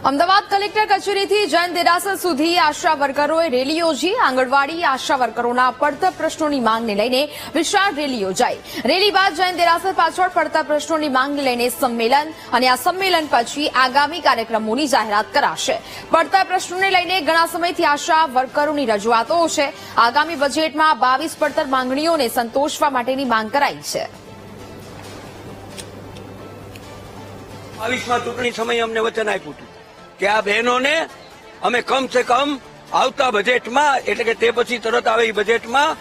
Ahmedabad collector કચેરીથી Jain દેરાસર સુધી આશા વર્કરોએ rally યોજી આંગણવાડી આશા વર્કરોના પડતર પ્રશ્નોની માંગને લઈને વિશાળ રેલી યોજાઈ। રેલી બાદ જૈન દેરાસર પાછળ પડતર પ્રશ્નોની માંગને લઈને સંમેલન અને આ સંમેલન પછી આગામી કાર્યક્રમોની જાહેરાત કરાશે। પડતર પ્રશ્નોને લઈને ઘણા સમયથી આશા વર્કરોની રજૂઆતો છે। આગામી બજેટમાં 22 પડતર માંગણીઓને સંતોષવા માટેની માંગ કરાઈ છે। 22માં ચૂંટણી સમયે અમને વચન આપ્યું હતું કે આ બહેનોને અમે કમ સે કમ આવતા બજેટમાં એટલે કે તે પછી તરત આવે એ બજેટમાં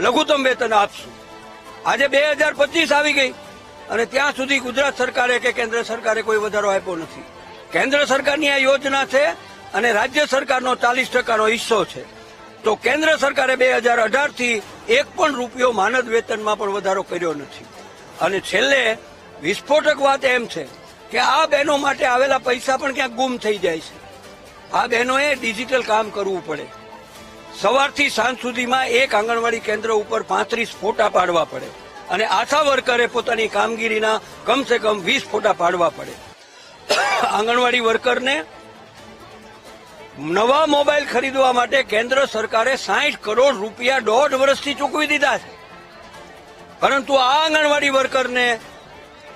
લઘુત્તમ વેતન આપશું। આજે 2025 આવી ગઈ અને ત્યાં સુધી ગુજરાત સરકારે કે કેન્દ્ર સરકારે કોઈ વધારો આપ્યો નથી। કેન્દ્ર સરકારની આ યોજના છે અને રાજ્ય સરકારનો 40%નો હિસ્સો છે। તો કેન્દ્ર સરકારે 2018 થી એક પણ રૂપિયો માનદ વેતનમાં પણ વધારો કર્યો નથી। અને છેલ્લે વિસ્ફોટક વાત એમ છે કે આ બહેનો માટે આવેલા પૈસા પણ ક્યાંક ગુમ થઈ જાય છે। આ બહેનોએ ડિજિટલ કામ કરવું પડે। સવારથી સાંજ સુધીમાં એક આંગણવાડી કેન્દ્ર ઉપર 35 ફોટા પાડવા પડે અને આશા વર્કરે પોતાની કામગીરીના કમસે કમ 20 ફોટા પાડવા પડે। આંગણવાડી વર્કરને નવા મોબાઈલ ખરીદવા માટે કેન્દ્ર સરકારે 60 કરોડ રૂપિયા 1.5 વર્ષથી ચૂકવી દીધા છે, પરંતુ આ આંગણવાડી વર્કરને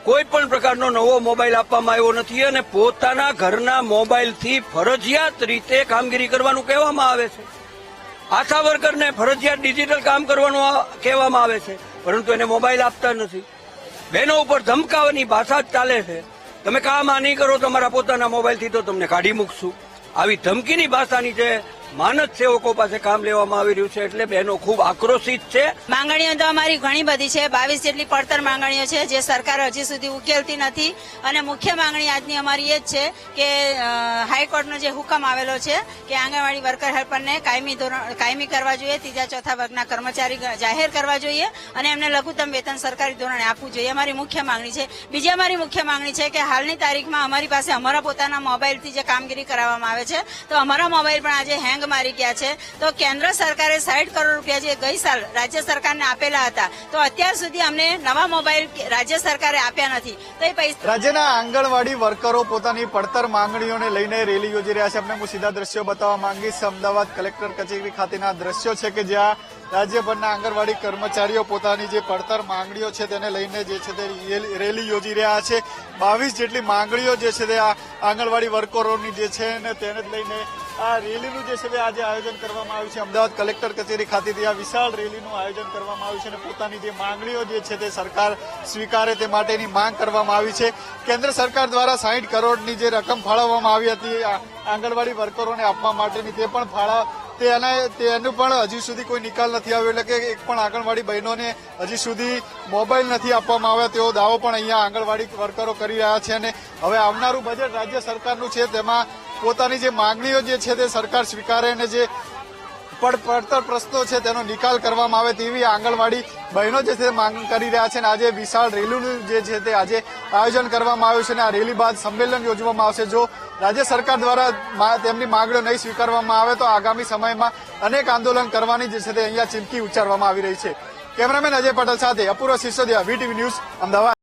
કોઈ પણ પ્રકારનો નવો મોબાઈલ આપવામાં આવ્યો નથી અને પોતાના ઘરના મોબાઈલથી ફરજિયાત રીતે કામગીરી કરવાનું કહેવામાં આવે છે। આશા વર્કરને ફરજિયાત ડિજિટલ કામ કરવાનું કહેવામાં આવે છે, પરંતુ એને મોબાઈલ આપતા નથી। બહેનો ઉપર ધમકાવવાની ભાષા જ ચાલે છે। તમે કામ આ નહીં કરો તમારા પોતાના મોબાઈલથી તો તમને કાઢી મૂકશું। આવી ધમકીની ભાષાની જે માનદ સેવકો પાસે કામ લેવામાં આવી રહ્યું છે એટલે બહેનો ખૂબ આક્રોશિત છે। માંગણીઓ તો અમારી ઘણી બધી છે, 22 જેટલી પડતર માંગણીઓ છે જે સરકાર હજી સુધી ઉકેલતી નથી। અને મુખ્ય માંગણી આજની અમારી એ જ છે કે હાઈકોર્ટનો જે હુકમ આવેલો છે કે આંગણવાડી વર્કર હેલ્પરને કાયમી કરવા જોઈએ, ત્રીજા ચોથા વર્ગના કર્મચારી જાહેર કરવા જોઈએ અને એમને લઘુત્તમ વેતન સરકારી ધોરણે આપવું જોઈએ, અમારી મુખ્ય માંગણી છે। બીજી અમારી મુખ્ય માંગણી છે કે હાલની તારીખમાં અમારી પાસે અમારા પોતાના મોબાઈલથી જે કામગીરી કરાવવામાં આવે છે તો અમારા મોબાઈલ પણ આજે હેંગ મારી ગયા છે। તો કેન્દ્ર સરકારે 60 કરોડ રૂપિયા જે ગઈ સાલ રાજ્ય સરકારને આપેલા હતા તો અત્યાર સુધી અમને નવા મોબાઈલ રાજ્ય સરકારે આપ્યા નથી। તો એ પૈસા રાજ્યના આંગણવાડી વર્કરો પોતાની પડતર માંગણીઓને લઈને રેલી યોજી રહ્યા છે। આપણે હું સીધા દ્રશ્યો બતાવવા માંગીશ। અમદાવાદ કલેક્ટર કચેરી ખાતેના દ્રશ્યો છે કે જ્યાં રાજ્યભરના આંગણવાડી કર્મચારીઓ પોતાની જે પડતર માંગણીઓ છે તેને લઈને જે છે તે રેલી યોજી રહ્યા છે। 22 જેટલી માંગણીઓ જે છે તે આંગણવાડી વર્કરોની જે છે ને તેને જ લઈને આ રેલીનું જે છે તે આજે આયોજન કરવામાં આવ્યું છે। અમદાવાદ કલેક્ટર કચેરી ખાતેથી આ વિશાળ રેલીનું આયોજન કરવામાં આવ્યું છે અને પોતાની જે માંગણીઓ જે છે તે સરકાર સ્વીકારે તે માટેની માંગ કરવામાં આવી છે। કેન્દ્ર સરકાર દ્વારા 60 કરોડની જે રકમ ફાળવવામાં આવી હતી આંગણવાડી વર્કરોને આપવા માટેની તે પણ તેનું પણ હજી સુધી કોઈ નિકાલ નથી આવ્યો, એટલે કે એક પણ આંગણવાડી બહેનોને હજી સુધી મોબાઈલ નથી આપવામાં આવ્યા તેવો દાવો પણ અહીંયા આંગણવાડી વર્કરો કરી રહ્યા છે। અને હવે આવનારું બજેટ રાજ્ય સરકારનું છે તેમાં પોતાની જે માંગણીઓ જે છે તે સરકાર સ્વીકારે અને જે પડતર પ્રશ્નો છે તેનો નિકાલ કરવામાં આવે તેવી આંગણવાડી બહેનો જે છે માંગ કરી રહ્યા છે। અને આજે વિશાળ રેલીનું જે છે તે આજે આયોજન કરવામાં આવ્યું છે અને આ રેલી બાદ સંમેલન યોજવામાં આવશે। જો રાજ્ય સરકાર દ્વારા તેમની માંગણીઓ નહીં સ્વીકારવામાં આવે તો આગામી સમયમાં અનેક આંદોલન કરવાની જે છે તે અહીંયા ચીમકી ઉચ્ચારવામાં આવી રહી છે। કેમેરામેન અજય પટેલ સાથે અપૂર્વ સિસોદિયા, વીટીવી ન્યૂઝ, અમદાવાદ।